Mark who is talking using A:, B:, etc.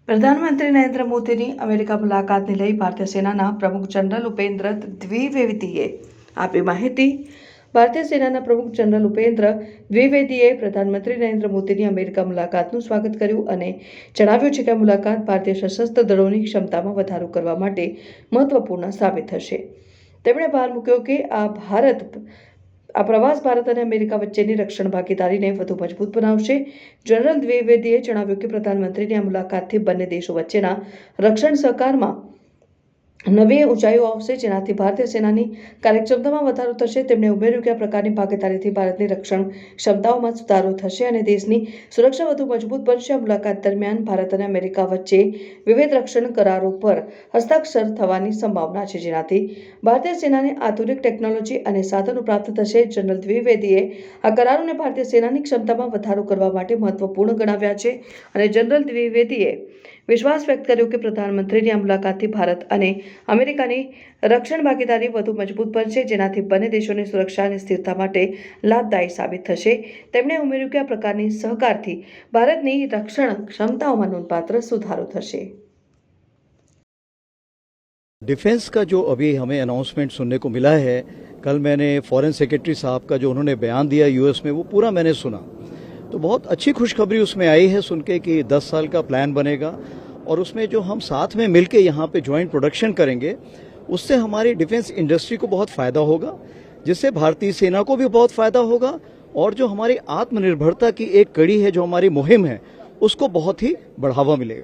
A: પ્રધાનમંત્રી નરેન્દ્ર મોદીની અમેરિકા મુલાકાતને લઈ ભારતીય સેનાના પ્રમુખ જનરલ ઉપેન્દ્ર દ્વિવેદીએ આપી માહિતી. ભારતીય સેનાના પ્રમુખ જનરલ ઉપેન્દ્ર દ્વિવેદીએ પ્રધાનમંત્રી નરેન્દ્ર મોદીની અમેરિકા મુલાકાતનું સ્વાગત કર્યું અને જણાવ્યું છે કે આ મુલાકાત ભારતીય સશસ્ત્ર દળોની ક્ષમતામાં વધારો કરવા માટે મહત્વપૂર્ણ સાબિત થશે. તેમણે ભાર મૂક્યો કે આ પ્રવાસ ભારત અને અમેરિકા વચ્ચેની રક્ષણ ભાગીદારીને વધુ મજબૂત બનાવશે. જનરલ દ્વિવેદીએ જણાવ્યું કે પ્રધાનમંત્રીની આ મુલાકાતથી બંને દેશો વચ્ચેના રક્ષણ સહકારમાં નવી ઊંચાઈઓ આવશે, જેનાથી ભારતીય સેનાની કાર્યક્ષમતામાં વધારો થશે. તેમણે ઉમેર્યું કે આ પ્રકારની ભાગીદારીથી ભારતની રક્ષણ ક્ષમતાઓમાં સુધારો થશે અને દેશની સુરક્ષા વધુ મજબૂત બનશે. આ મુલાકાત દરમિયાન ભારત અને અમેરિકા વચ્ચે વિવિધ રક્ષણ કરારો પર હસ્તાક્ષર થવાની સંભાવના છે, જેનાથી ભારતીય સેનાને આધુનિક ટેકનોલોજી અને સાધનો પ્રાપ્ત થશે. જનરલ દ્વિવેદીએ આ કરારોને ભારતીય સેનાની ક્ષમતામાં વધારો કરવા માટે મહત્વપૂર્ણ ગણાવ્યા છે અને જનરલ દ્વિવેદીએ વિશ્વાસ વ્યક્ત કર્યો કે પ્રધાનમંત્રીની આ મુલાકાતથી ભારત અને અમેરિકાની રક્ષણ ભાગીદારી વધુ મજબૂત બનશે, જેનાથી બંને દેશોની સુરક્ષા અને સ્થિરતા માટે લાભદાયી સાબિત થશે. તેમણે ઉમેર્યું કે આ પ્રકારની સહકારથી ભારતની રક્ષણ ક્ષમતાઓમાં નોંધપાત્ર સુધારો થશે.
B: डिफेंस का जो अभी हमें अनाउंसमेंट सुनने को मिला है, कल मैंने फॉरेन सेक्रेटरी साहब का जो उन्होंने बयान दिया यूएस में, वो पूरा मैंने सुना. तो बहुत अच्छी खुशखबरी उसमें आई है सुन के कि 10 साल का प्लान बनेगा और उसमें जो हम साथ में मिलके यहाँ पे ज्वाइंट प्रोडक्शन करेंगे, उससे हमारी डिफेंस इंडस्ट्री को बहुत फ़ायदा होगा, जिससे भारतीय सेना को भी बहुत फ़ायदा होगा और जो हमारी आत्मनिर्भरता की एक कड़ी है, जो हमारी मुहिम है, उसको बहुत ही बढ़ावा मिलेगा.